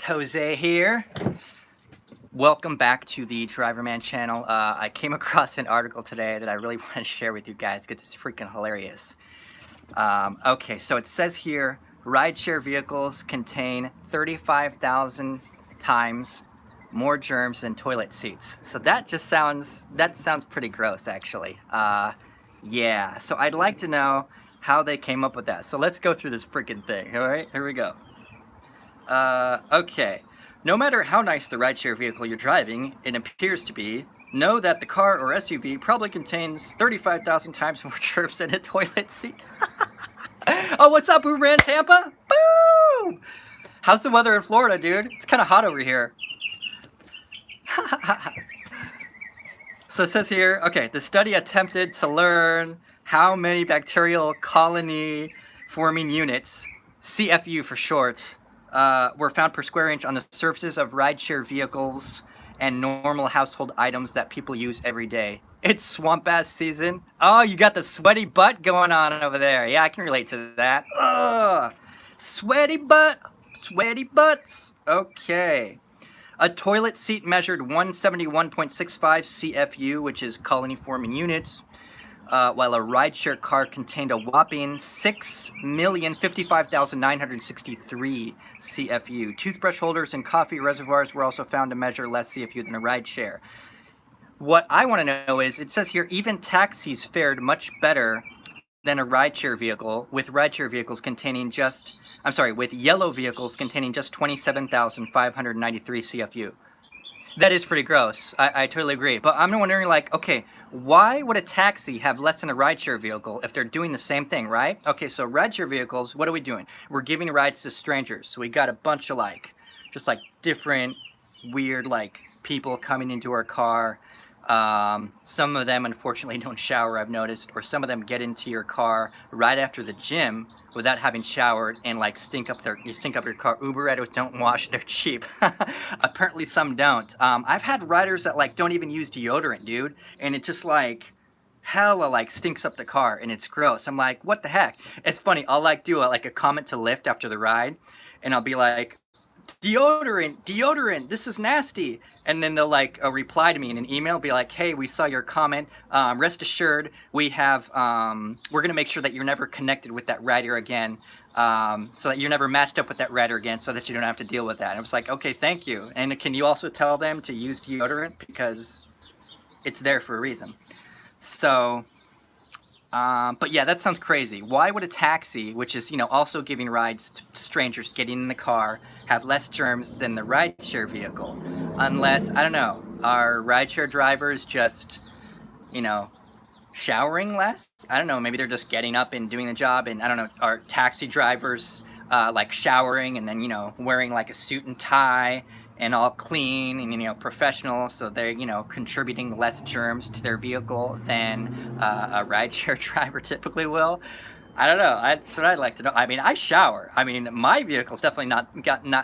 Jose here. Welcome back to the Driverman channel. I came across an article today that I really want to share with you guys because it's freaking hilarious. Okay, so it says here, rideshare vehicles contain 35,000 times more germs than toilet seats. So that sounds pretty gross, actually. Yeah, so I'd like to know how they came up with that. So let's go through this freaking thing, all right? Here we go. Okay. No matter how nice the rideshare vehicle you're driving it appears to be, know that the car or SUV probably contains 35,000 times more germs than a toilet seat. Oh, what's up, Uber in Tampa? Boom! How's the weather in Florida, dude? It's kind of hot over here. So it says here, okay, the study attempted to learn how many bacterial colony forming units, CFU for short, were found per square inch on the surfaces of rideshare vehicles and normal household items that people use every day. It's swamp ass season. Oh, you got the sweaty butt going on over there. Yeah, I can relate to that. Ugh. Sweaty butt. Sweaty butts. Okay. A toilet seat measured 171.65 CFU, which is colony forming units, while a rideshare car contained a whopping 6,055,963 CFU. Toothbrush holders and coffee reservoirs were also found to measure less CFU than a rideshare. What I want to know is, it says here, even taxis fared much better than a rideshare vehicle, with rideshare vehicles containing just, with yellow vehicles containing just 27,593 CFU. That is pretty gross. I totally agree. But I'm wondering, like, okay, why would a taxi have less than a rideshare vehicle if they're doing the same thing, right? Okay, so rideshare vehicles, what are we doing? We're giving rides to strangers. So we got a bunch of, just different, weird, people coming into our car. Some of them, unfortunately, don't shower, I've noticed, or some of them get into your car right after the gym without having showered and stink up your car. Uber riders don't wash, they're cheap. Apparently some don't. I've had riders that don't even use deodorant, dude, and it just hella stinks up the car and it's gross. I'm like, what the heck? It's funny, I'll do a comment to Lyft after the ride, and I'll be like, deodorant, this is nasty. And then they'll reply to me in an email, be like, hey, we saw your comment, rest assured we have we're gonna make sure that you're never connected with that rider again, so that you're never matched up with that rider again, so that you don't have to deal with that. And I was like, okay, thank you. And can you also tell them to use deodorant, because it's there for a reason. So but yeah, that sounds crazy. Why would a taxi, which is, also giving rides to strangers getting in the car, have less germs than the rideshare vehicle? Unless, I don't know, are rideshare drivers just, showering less? I don't know, maybe they're just getting up and doing the job, and I don't know, are taxi drivers showering and then, wearing a suit and tie and all clean and professional, so they're contributing less germs to their vehicle than a rideshare driver typically will. I don't know. That's what I'd like to know. I mean, I shower. I mean, my vehicle's definitely not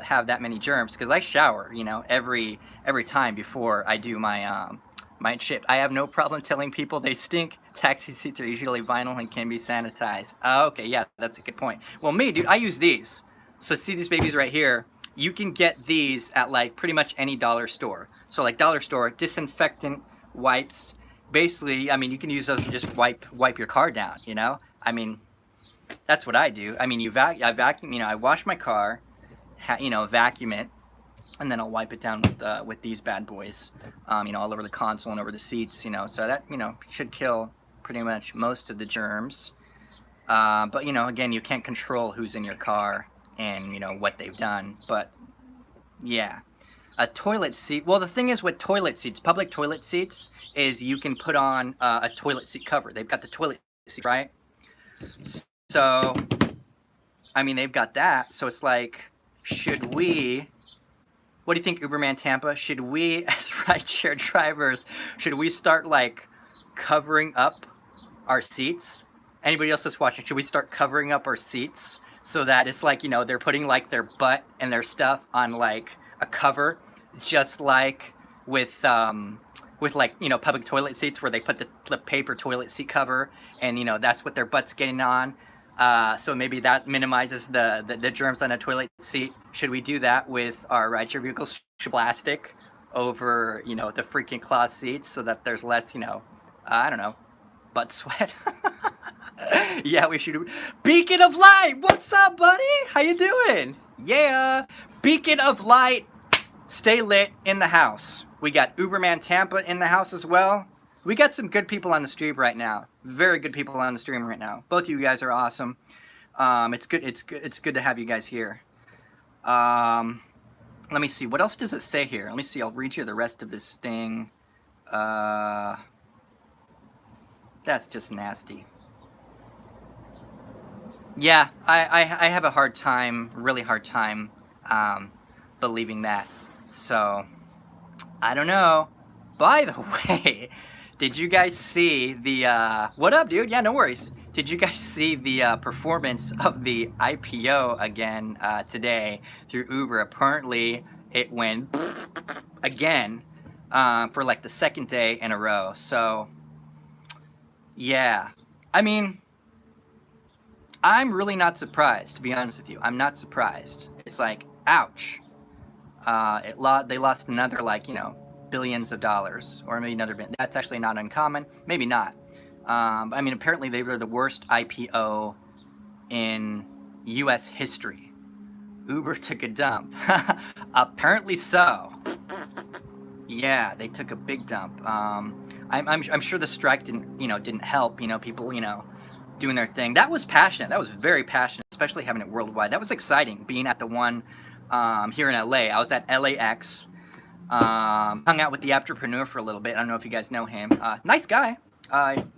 have that many germs, because I shower every time before I do my my shit. I have no problem telling people they stink. Taxi seats are usually vinyl and can be sanitized. Okay, yeah, that's a good point. Well, me, dude, I use these. So see these babies right here? You can get these at pretty much any dollar store. So dollar store, disinfectant wipes. Basically, I mean, you can use those to just wipe your car down, I mean, that's what I do. I mean, I vacuum, I wash my car, vacuum it, and then I'll wipe it down with these bad boys, all over the console and over the seats, so that, should kill pretty much most of the germs. But, again, you can't control who's in your car and what they've done. But yeah, a toilet seat, well, the thing is with toilet seats, public toilet seats, is you can put on a toilet seat cover. They've got the toilet seat, right? So I mean, they've got that, so it's should we, what do you think, Uberman Tampa, should we as rideshare drivers, should we start covering up our seats? Anybody else that's watching, should we start covering up our seats so that it's they're putting their butt and their stuff on a cover, just with public toilet seats where they put the paper toilet seat cover, and that's what their butt's getting on? So maybe that minimizes the germs on a toilet seat. Should we do that with our rideshare vehicles? Plastic over, the freaking cloth seats so that there's less, I don't know, butt sweat. Yeah, we should. Beacon of Light, what's up, buddy? How you doing? Yeah, Beacon of Light, stay lit in the house. We got Uberman Tampa in the house as well. We got some good people on the stream right now. Very good people on the stream right now. Both of you guys are awesome. It's good. It's good to have you guys here. Let me see. What else does it say here? Let me see. I'll read you the rest of this thing. That's just nasty. Yeah, I have a hard time, really hard time, believing that. So, I don't know. By the way, did you guys see the, what up, dude? Yeah, no worries. Did you guys see the performance of the IPO again today through Uber? Apparently, it went again for like the second day in a row. So, yeah. I mean, I'm really not surprised, to be honest with you. I'm not surprised. It's like, ouch. They lost another, like, billions of dollars, or maybe another bit. That's actually not uncommon. Maybe not. I mean, apparently they were the worst IPO in U.S. history. Uber took a dump. Apparently so. Yeah, they took a big dump. I'm sure the strike didn't help. People doing their thing. That was passionate. That was very passionate, especially having it worldwide. That was exciting. Being at the one here in LA. I was at LAX. Hung out with the entrepreneur for a little bit. I don't know if you guys know him. Nice guy.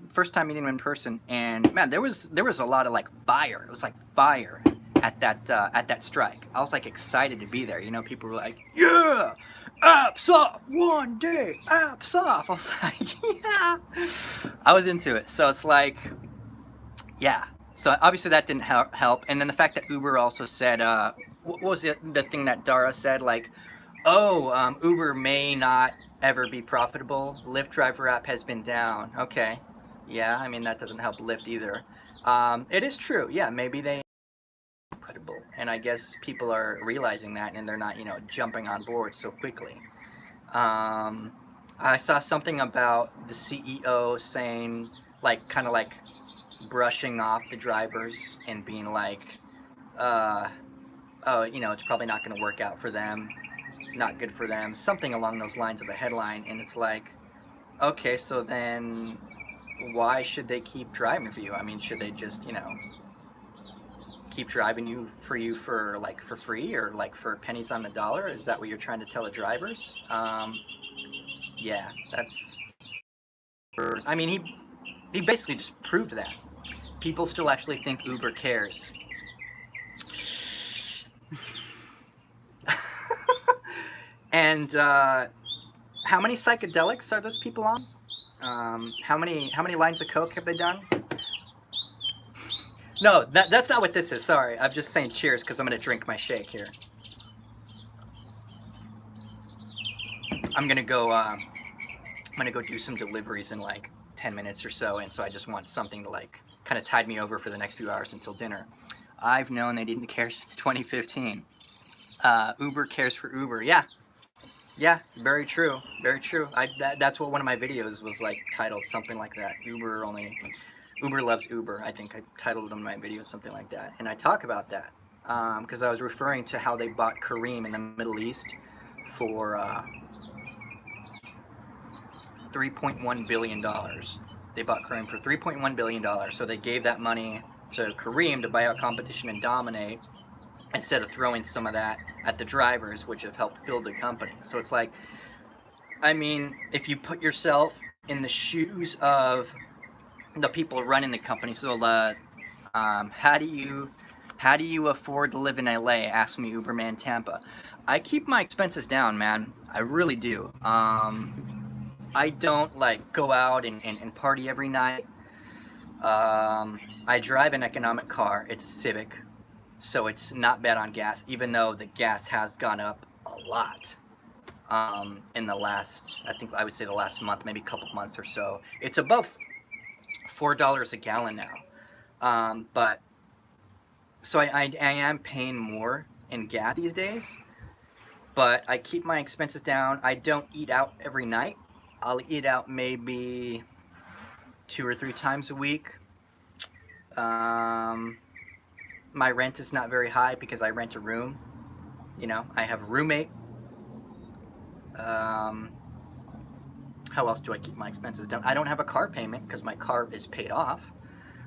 First time meeting him in person, and man, there was a lot of like fire. It was like fire at that strike. I was like excited to be there. People were like, yeah, apps off, one day, apps off. I was like, yeah. I was into it. So it's like, yeah. So obviously that didn't help. And then the fact that Uber also said, what was the thing that Dara said? Like, oh, Uber may not ever be profitable. Lyft driver app has been down. Okay. Yeah, I mean, that doesn't help Lyft either. It is true. Yeah, maybe they are profitable. And I guess people are realizing that and they're not, jumping on board so quickly. I saw something about the CEO saying, like, kind of like brushing off the drivers and being like, oh, it's probably not going to work out for them. Not good for them. Something along those lines of a headline. And it's like, okay, so then why should they keep driving for you? I mean, should they just, keep driving for you for free or like for pennies on the dollar? Is that what you're trying to tell the drivers? Yeah, that's. I mean, he basically just proved that. People still actually think Uber cares. And how many psychedelics are those people on? How many lines of coke have they done? No, that's not what this is. Sorry, I'm just saying cheers because I'm gonna drink my shake here. I'm gonna go do some deliveries in like 10 minutes or so, and so I just want something to like kind of tide me over for the next few hours until dinner. I've known they didn't care since 2015. Uber cares for Uber. Yeah, very true. Very true. That's what one of my videos was like titled, something like that. Uber loves Uber. I think I titled one of my videos something like that. And I talk about that because I was referring to how they bought Kareem in the Middle East for $3.1 billion. They bought Kareem for $3.1 billion. So they gave that money to Kareem to buy out competition and dominate, instead of throwing some of that at the drivers, which have helped build the company. So it's like, I mean, if you put yourself in the shoes of the people running the company, so how do you afford to live in LA? Ask me, Uberman Tampa. I keep my expenses down, man. I really do. I don't like go out and party every night. I drive an economic car. It's Civic. So it's not bad on gas, even though the gas has gone up a lot in the last, I would say the last month, maybe a couple months or so. It's above $4 a gallon now. But So I am paying more in gas these days, but I keep my expenses down. I don't eat out every night. I'll eat out maybe 2 or 3 times a week. Um, my rent is not very high because I rent a room. I have a roommate. Um, how else do I keep my expenses down? I don't have a car payment because my car is paid off,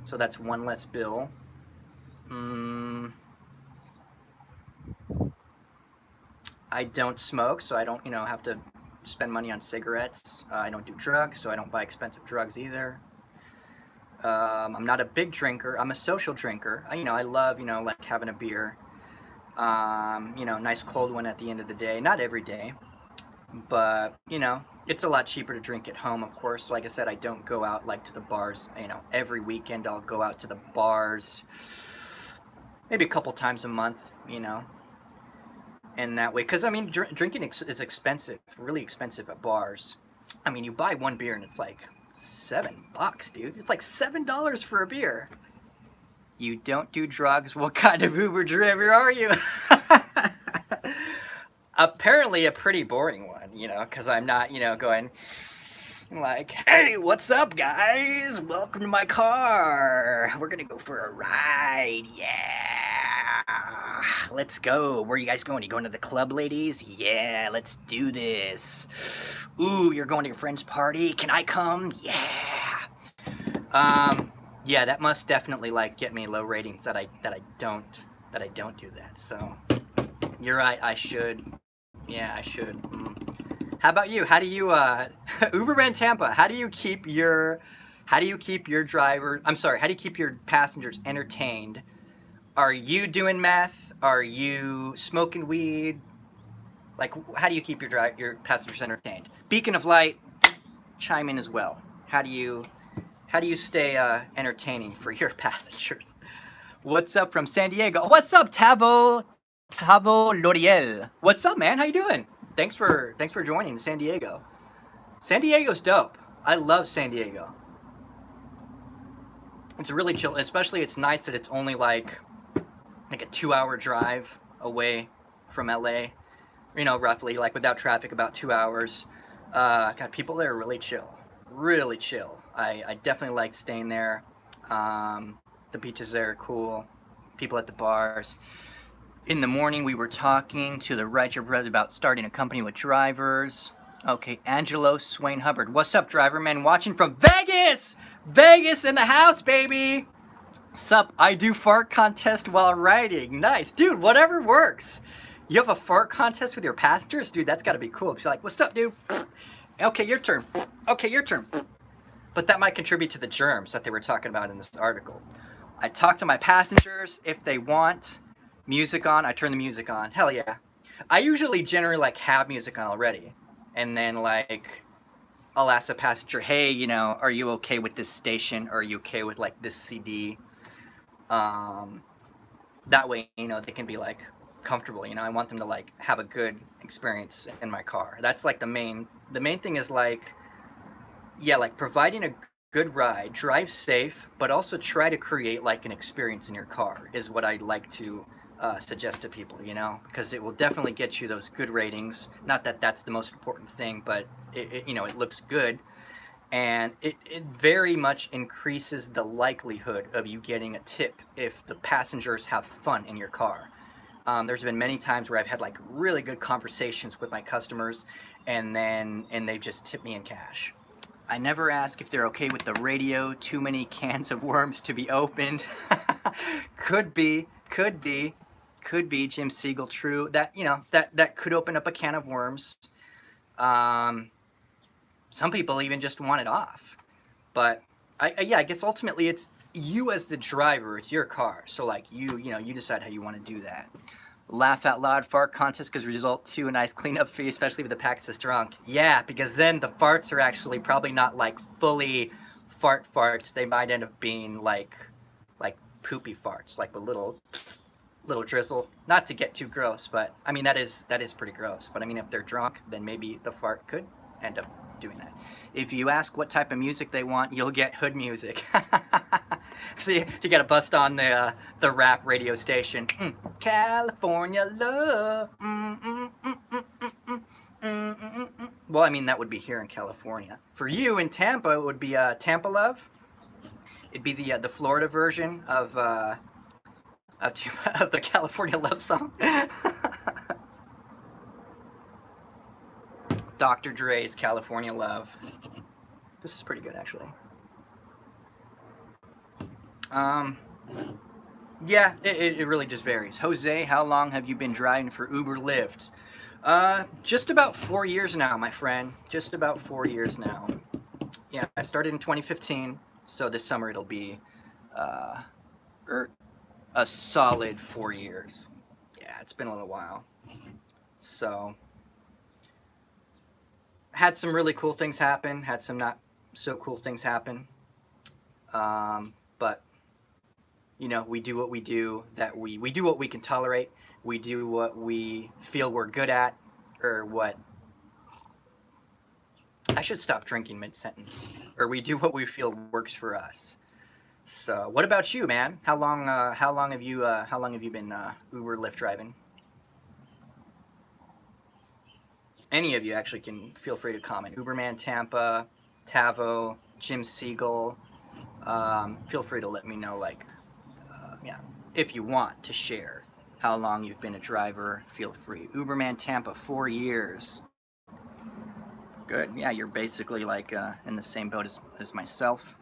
so that's one less bill. Mm, I don't smoke, so I don't, have to spend money on cigarettes. I don't do drugs, so I don't buy expensive drugs either. I'm not a big drinker. I'm a social drinker. I love, like having a beer. Nice cold one at the end of the day. Not every day, but it's a lot cheaper to drink at home. Of course, like I said, I don't go out like to the bars. Every weekend I'll go out to the bars, maybe a couple times a month. And that way, because drinking is expensive, really expensive at bars. You buy one beer and it's like $7, dude. It's like $7 for a beer. You don't do drugs. What kind of Uber driver are you? Apparently a pretty boring one, because I'm not, going like, hey, what's up, guys? Welcome to my car. We're gonna go for a ride. Yeah. Let's go. Where are you guys going? You going to the club, ladies? Yeah, let's do this. Ooh, you're going to your friend's party? Can I come? Yeah. Yeah, that must definitely like get me low ratings that I don't do that. So you're right. I should. Yeah, I should. How about you? How do you Uberman Tampa? How do you keep your driver? I'm sorry. How do you keep your passengers entertained? Are you doing meth? Are you smoking weed? Like, how do you keep your passengers entertained? Beacon of Light, chime in as well. How do you stay entertaining for your passengers? What's up from San Diego? What's up, Tavo L'Oreal? What's up, man? How you doing? Thanks for joining San Diego. San Diego's dope. I love San Diego. It's really chill. Especially, it's nice that it's only like a 2-hour drive away from LA. Roughly, like without traffic, about 2 hours. God, people there are really chill. Really chill. I definitely like staying there. The beaches there are cool. People at the bars. In the morning, we were talking to the rideshare brother about starting a company with drivers. Okay, Angelo Swain Hubbard. What's up, driver man? Watching from Vegas! Vegas in the house, baby! Sup, I do fart contest while riding. Nice. Dude, whatever works. You have a fart contest with your passengers? Dude, that's gotta be cool. She's like, what's up, dude? Okay, your turn. Okay, your turn. But that might contribute to the germs that they were talking about in this article. I talk to my passengers. If they want music on, I turn the music on. Hell yeah. I usually generally like have music on already. And then like I'll ask a passenger, hey, are you okay with this station? Or are you okay with like this CD? That way, they can be like comfortable. I want them to like have a good experience in my car. That's like the main thing is like, yeah, like providing a good ride, drive safe, but also try to create like an experience in your car is what I like to suggest to people, because it will definitely get you those good ratings. Not that that's the most important thing, but it looks good. And it very much increases the likelihood of you getting a tip if the passengers have fun in your car. There's been many times where I've had like really good conversations with my customers, and they just tip me in cash. I never ask if they're okay with the radio. Too many cans of worms to be opened. Could be, Jim Siegel. True. That that could open up a can of worms. Some people even just want it off. But I guess ultimately it's you as the driver. It's your car. So like you decide how you want to do that. Laugh out loud fart contest because result to a nice cleanup fee, especially with the packs is drunk. Yeah, because then the farts are actually probably not like fully farts. They might end up being like poopy farts, like with little drizzle. Not to get too gross, but that is pretty gross. But if they're drunk, then maybe the fart could end up doing that. If you ask what type of music they want, you'll get hood music. So you got to bust on the rap radio station. California love. Well, I mean that would be here in California. For you in Tampa, it would be Tampa love. It'd be the Florida version of, of the California love song. Dr. Dre's California Love. This is pretty good, actually. Yeah, it really just varies. Jose, how long have you been driving for Uber Lyft? Just about 4 years now, my friend. Just about 4 years now. Yeah, I started in 2015, so this summer it'll be a solid 4 years. Yeah, it's been a little while. So, had some really cool things happen, had some not so cool things happen. But you know, we do what we do, that we do what we can tolerate. We do what we feel we're good at, or what, I should stop drinking mid-sentence. Or we do what we feel works for us. So, what about you, man? How long have you been Uber Lyft driving? Any of you actually can feel free to comment. Uberman Tampa, Tavo, Jim Siegel. Feel free to let me know, like, yeah, if you want to share how long you've been a driver. Feel free. Uberman Tampa, 4 years. Good. Yeah, you're basically like in the same boat as myself.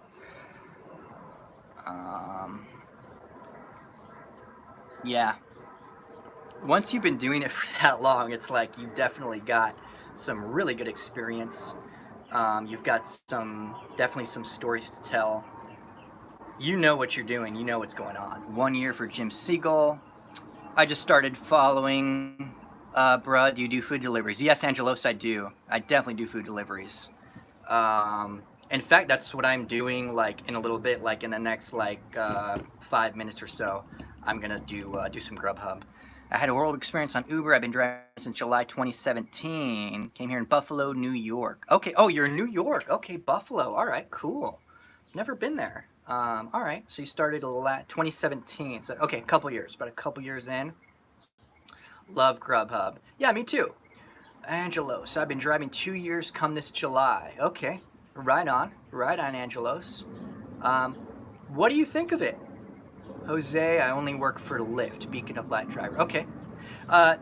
Yeah. Once you've been doing it for that long, it's like you've definitely got some really good experience. You've got definitely some stories to tell. You know what you're doing. You know what's going on. 1 year for Jim Siegel. I just started following. Bruh, do you do food deliveries? Yes, Angelos, I do. I definitely do food deliveries. In fact, that's what I'm doing. Like in a little bit, like in the next 5 minutes or so, I'm gonna do some Grubhub. I had a world experience on Uber. I've been driving since July 2017. Came here in Buffalo, New York. Okay. Oh, you're in New York. Okay, Buffalo. All right, cool. Never been there. All right. So you started 2017. So okay, a couple years. About a couple years in. Love Grubhub. Yeah, me too. Angelos. I've been driving 2 years. Come this July. Okay. Right on. Right on, Angelos. What do you think of it? Jose, I only work for Lyft, Beacon of Light driver. Okay.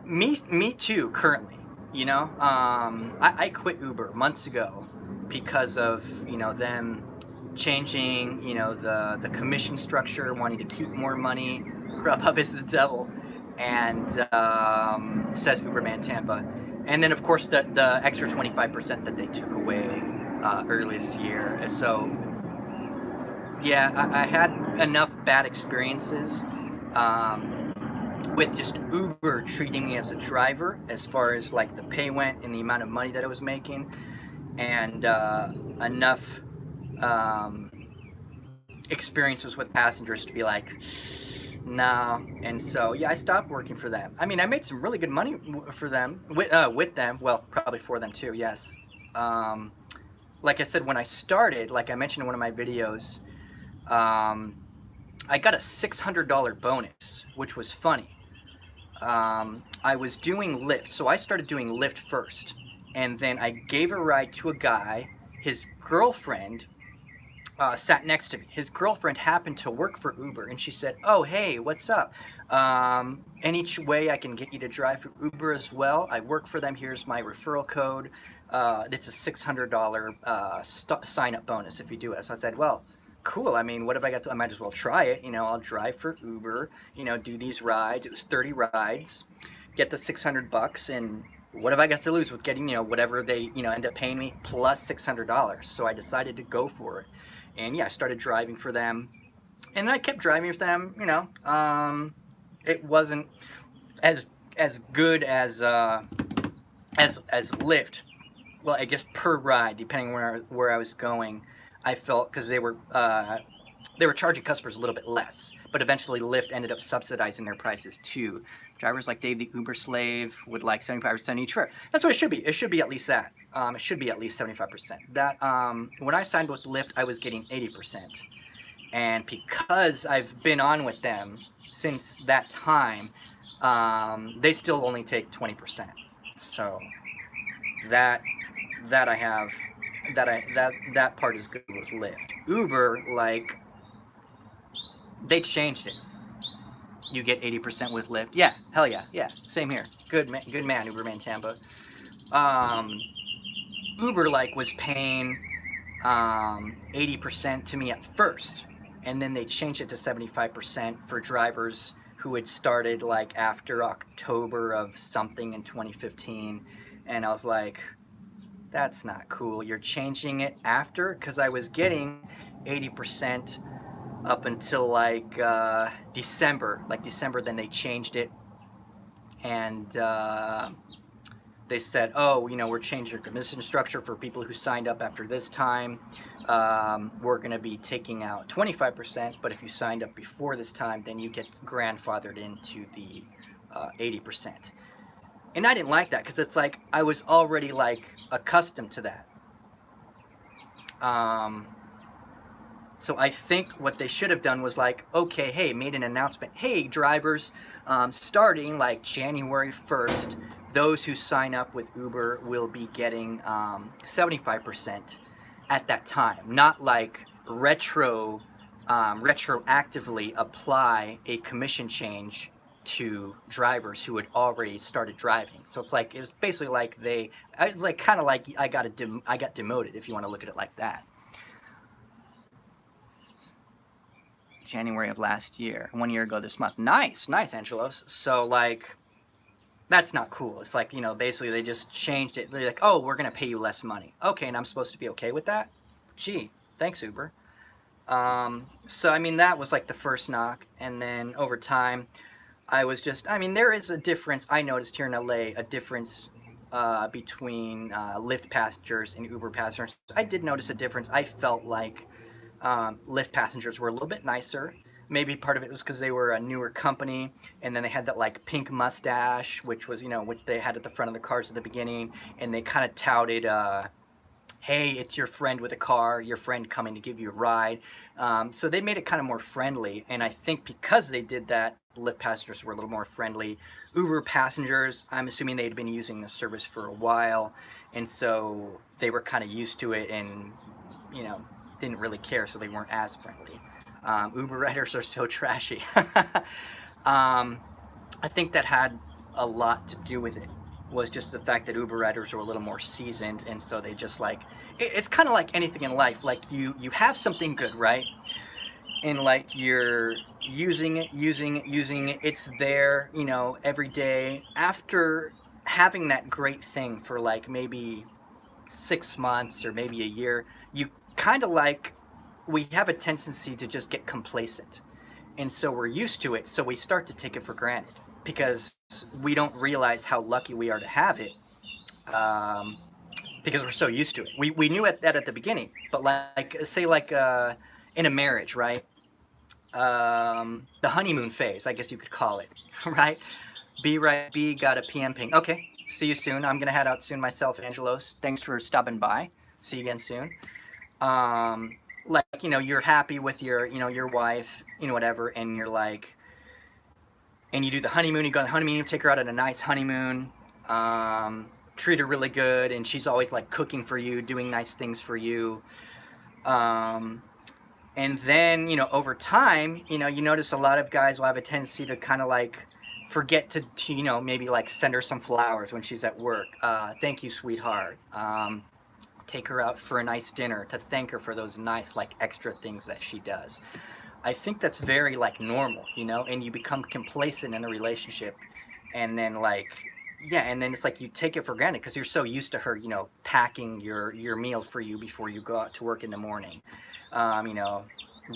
Me too, currently. You know, I quit Uber months ago because of, you know, them changing, you know, the commission structure, wanting to keep more money. Grubhub is the devil, and says Uberman Tampa. And then, of course, the extra 25% that they took away early this year. So, yeah, I had enough bad experiences with just Uber treating me as a driver, as far as like the pay went and the amount of money that I was making, and enough experiences with passengers to be like, no. And so, yeah, I stopped working for them. I mean, I made some really good money for them, with them. Well, probably for them too, yes. Like I said, when I started, like I mentioned in one of my videos, I got a $600 bonus, which was funny. I was doing Lyft, so I started doing Lyft first, and then I gave a ride to a guy. His girlfriend sat next to me. His girlfriend happened to work for Uber, and she said, "Oh, hey, what's up? Any way I can get you to drive for Uber as well? I work for them. Here's my referral code. It's a $600 sign-up bonus if you do it." So I said, well, cool. I mean, what have I got to, I might as well try it. You know, I'll drive for Uber, you know, do these rides. It was 30 rides, get the $600, and what have I got to lose with getting, you know, whatever they, you know, end up paying me plus $600. So I decided to go for it. And yeah, I started driving for them, and I kept driving with them. You know, it wasn't as good as Lyft. Well, I guess per ride, depending where I was going, I felt, because they were charging customers a little bit less, but eventually Lyft ended up subsidizing their prices too. Drivers like Dave the Uber slave would like 75% each fare. That's what it should be. It should be at least that. It should be at least 75%. That when I signed with Lyft, I was getting 80%, And because I've been on with them since that time, they still only take 20%. So that that I have that part is good with Lyft. Uber, like, they changed it. You get 80% with Lyft. Yeah, hell yeah, yeah. Same here. Good man, Uberman Tampa. Um, Uber like was paying 80% to me at first, and then they changed it to 75% for drivers who had started like after October of something in 2015. And I was like, that's not cool. You're changing it after, because I was getting 80% up until like December. Then they changed it, and they said, oh, we're changing your commission structure for people who signed up after this time. We're going to be taking out 25%, but if you signed up before this time, then you get grandfathered into the 80%. And I didn't like that, because it's like I was already like accustomed to that. Um, So I think what they should have done was like, okay, hey, made an announcement. Hey, drivers, starting like January 1st, those who sign up with Uber will be getting 75% at that time. Not like retroactively apply a commission change to drivers who had already started driving. So it was basically like it's like kind of like I got demoted, if you want to look at it like that. January of last year, 1 year ago this month. Nice, Angelos. So like, that's not cool. It's like, basically they just changed it. They're like, oh, we're gonna pay you less money. Okay, and I'm supposed to be okay with that? Gee, thanks, Uber. So I mean, that was like the first knock, and then over time, I mean, there is a difference. I noticed here in LA a difference between Lyft passengers and Uber passengers. I did notice a difference. I felt like Lyft passengers were a little bit nicer. Maybe part of it was because they were a newer company, and then they had that like pink mustache, which was which they had at the front of the cars at the beginning, and they kind of touted, "Hey, it's your friend with a car, your friend coming to give you a ride." So they made it kind of more friendly, and I think because they did that, Lyft passengers were a little more friendly. Uber passengers, I'm assuming they'd been using the service for a while, and so they were kind of used to it, and you know didn't really care, so they weren't as friendly. Uber riders are so trashy. um, I think that had a lot to do with it. Was just the fact that Uber riders are a little more seasoned, and so they just like it's kind of like anything in life. Like you have something good, right? And like you're using it. It's there, every day. After having that great thing for like maybe 6 months or maybe a year, you kind of like we have a tendency to just get complacent, and so we're used to it, so we start to take it for granted because we don't realize how lucky we are to have it, um, because we're so used to it. We knew that at the beginning, but like say like in a marriage, right? The honeymoon phase, I guess you could call it, right? B got a PM ping. Okay, see you soon. I'm gonna head out soon myself, Angelos. Thanks for stopping by. See you again soon. Um, like you're happy with your wife, whatever, and you're like, and you do the honeymoon. You go on the honeymoon, you take her out on a nice honeymoon. Treat her really good, and she's always like cooking for you, doing nice things for you. Um, and then over time, you notice a lot of guys will have a tendency to kind of like forget to maybe like send her some flowers when she's at work. Thank you, sweetheart. Take her out for a nice dinner to thank her for those nice like extra things that she does. I think that's very like normal, and you become complacent in a relationship, and then like yeah, and then it's like you take it for granted because you're so used to her, packing your meal for you before you go out to work in the morning, um, you know,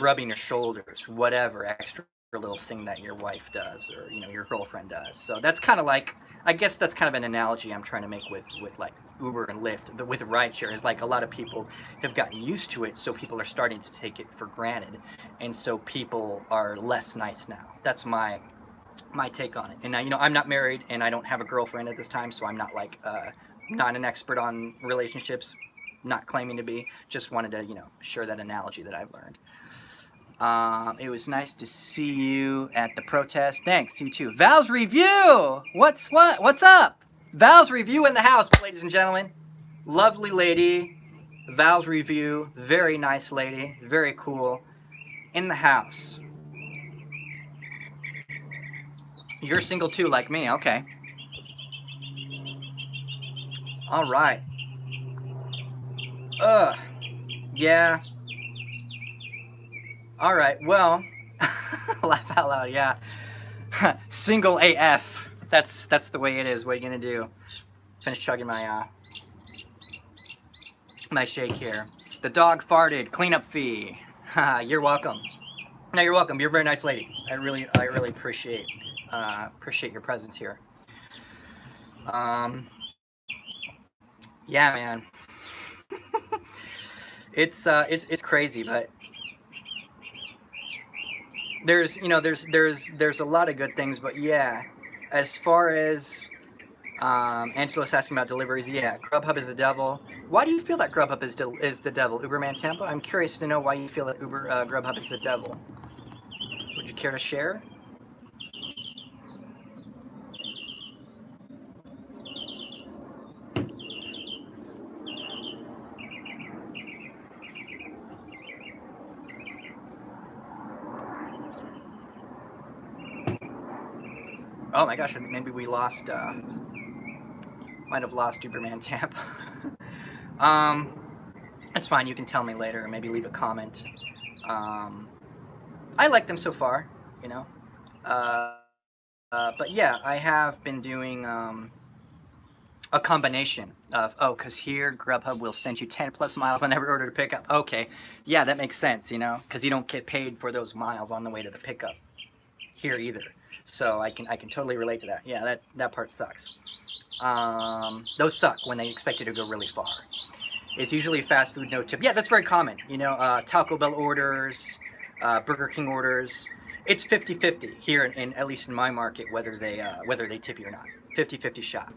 rubbing your shoulders, whatever extra little thing that your wife does or your girlfriend does. So that's kind of like I guess that's kind of an analogy I'm trying to make with like Uber and Lyft. With rideshare is like a lot of people have gotten used to it, so people are starting to take it for granted, and so people are less nice now. That's my take on it. And now I'm not married and I don't have a girlfriend at this time, so I'm not like not an expert on relationships, not claiming to be. Just wanted to share that analogy that I've learned. It was nice to see you at the protest. Thanks, you too. Val's review. What's up? Val's review in the house, ladies and gentlemen. Lovely lady. Val's review. Very nice lady. Very cool. In the house. You're single too, like me. Okay. All right. Yeah. All right. Well, laugh out loud. Yeah. Single AF. That's the way it is. What are you gonna do? Finish chugging my my shake here. The dog farted. Cleanup fee. You're welcome. No, you're welcome. You're a very nice lady. I really appreciate your presence here. Yeah, man. It's crazy, but there's a lot of good things, but yeah, as far as Angelo's asking about deliveries, yeah, Grubhub is the devil. Why do you feel that Grubhub is the devil? Uberman Tampa? I'm curious to know why you feel that Grubhub is the devil. Would you care to share? Oh my gosh, maybe we lost, might have lost Uberman Tampa. That's fine, you can tell me later, or maybe leave a comment. I like them so far, you know. But yeah, I have been doing a combination of, because here Grubhub will send you 10 plus miles on every order to pick up. Okay, yeah, that makes sense, you know, because you don't get paid for those miles on the way to the pickup here either. So I can totally relate to that. Yeah, that part sucks. Those suck when they expect you to go really far. It's usually fast food, no tip. Yeah, that's very common. You know, Taco Bell orders, Burger King orders. It's 50-50 here in at least in my market, whether they tip you or not. 50-50 shot.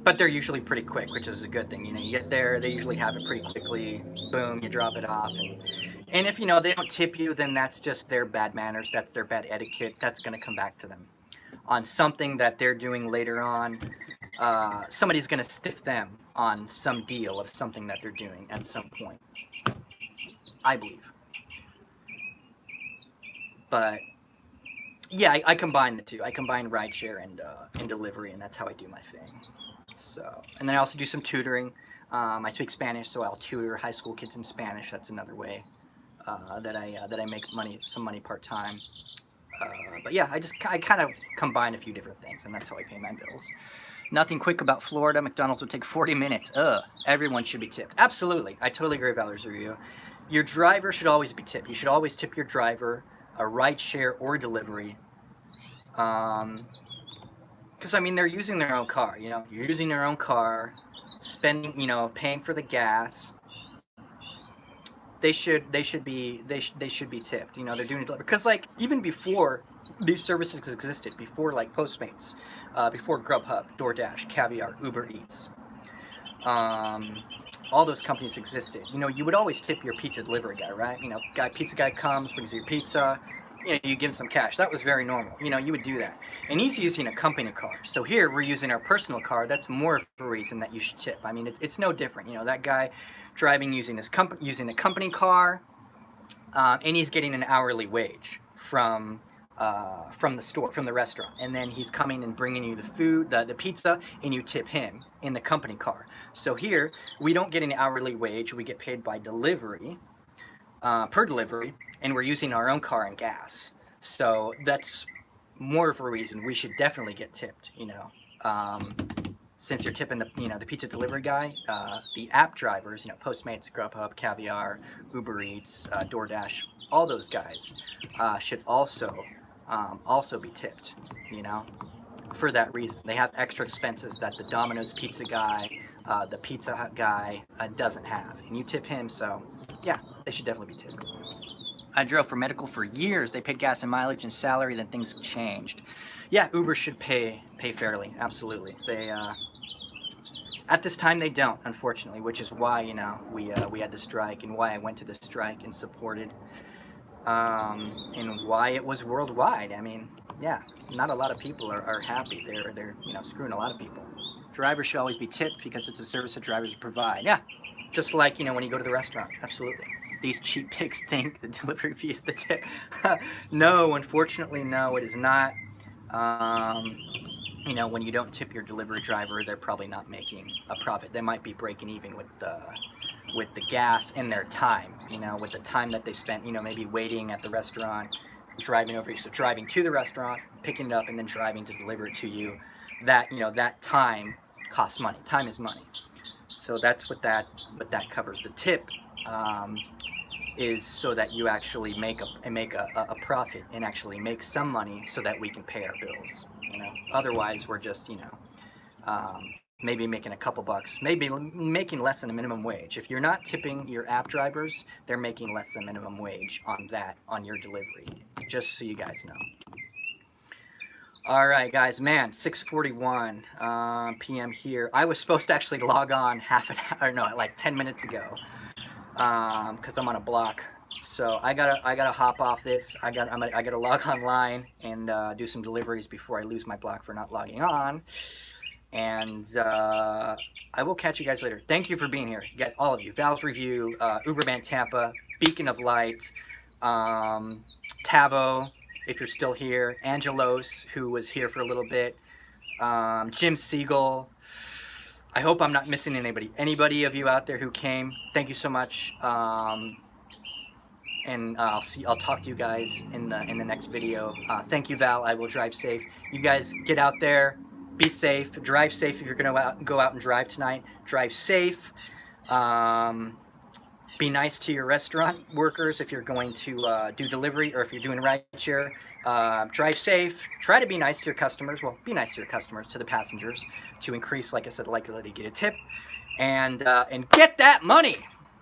But they're usually pretty quick, which is a good thing. You know, you get there, they usually have it pretty quickly. Boom, you drop it off, and if, you know, they don't tip you, then that's just their bad manners. That's their bad etiquette. That's going to come back to them. On something that they're doing later on, somebody's going to stiff them on some deal of something that they're doing at some point. I believe. But yeah, I combine the two. I combine rideshare and delivery, and that's how I do my thing. So, and then I also do some tutoring. I speak Spanish, so I'll tutor high school kids in Spanish. That's another way that I make some money part time. But yeah, I kind of combine a few different things, and that's how I pay my bills. Nothing quick about Florida. McDonald's would take 40 minutes. Everyone should be tipped. Absolutely, I totally agree with Valerie's review. Your driver should always be tipped. You should always tip your driver, a rideshare or delivery. Because I mean, they're using their own car. You know, you're using their own car, spending, you know, paying for the gas. They should be tipped. You know, they're doing it because, like, even before these services existed, before like Postmates, before Grubhub, DoorDash, Caviar, Uber Eats, all those companies existed. You know, you would always tip your pizza delivery guy, right? You know, pizza guy comes, brings you your pizza. You know, you give him some cash. That was very normal. You know, you would do that. And he's using a company car. So here we're using our personal car. That's more of a reason that you should tip. I mean, it's no different. You know, that guy driving using a company car, and he's getting an hourly wage from the store, from the restaurant, and then he's coming and bringing you the food, the pizza, and you tip him in the company car. So here we don't get an hourly wage; we get paid by delivery, per delivery, and we're using our own car and gas. So that's more of a reason we should definitely get tipped. You know. Since you're tipping the pizza delivery guy, the app drivers, you know, Postmates, Grubhub, Caviar, Uber Eats, DoorDash, all those guys should also be tipped, you know, for that reason. They have extra expenses that the Domino's pizza guy, the Pizza Hut guy doesn't have, and you tip him, so yeah, they should definitely be tipped. I drove for medical for years. They paid gas and mileage and salary, then things changed. Yeah, Uber should pay fairly, absolutely. At this time, they don't, unfortunately, which is why, we had the strike, and why I went to the strike and supported, and why it was worldwide. I mean, yeah, not a lot of people are happy. They're screwing a lot of people. Drivers should always be tipped because it's a service that drivers provide. Yeah, just like when you go to the restaurant. Absolutely. These cheap pigs think the delivery fee is the tip. No, unfortunately, no, it is not. Um, when you don't tip your delivery driver, they're probably not making a profit. They might be breaking even with the gas and their time. With the time that they spent, maybe waiting at the restaurant, driving over. So driving to the restaurant, picking it up, and then driving to deliver it to you. That time costs money. Time is money. So that's what that covers. The tip is so that you actually make a profit and actually make some money so that we can pay our bills. Otherwise we're just maybe making a couple bucks, maybe making less than a minimum wage. If you're not tipping your app drivers, they're making less than minimum wage on your delivery. Just so you guys know. All right, guys, man, 6:41 p.m. here. I was supposed to actually log on like 10 minutes ago, because I'm on a block. So I gotta hop off this. I gotta log online and do some deliveries before I lose my block for not logging on. And I will catch you guys later. Thank you for being here, you guys, all of you. Val's Review, Uberman Tampa, Beacon of Light, Tavo, if you're still here, Angelos, who was here for a little bit, Jim Siegel. I hope I'm not missing anybody of you out there who came. Thank you so much. And I'll talk to you guys in the next video. Thank you, Val. I will drive safe. You guys get out there, be safe, drive safe. If you're gonna go out and drive tonight, drive safe. Be nice to your restaurant workers if you're going to do delivery, or if you're doing rideshare. Drive safe. Try to be nice to your customers. Well, be nice to your customers, to the passengers, to increase, like I said, the likelihood to get a tip, and get that money.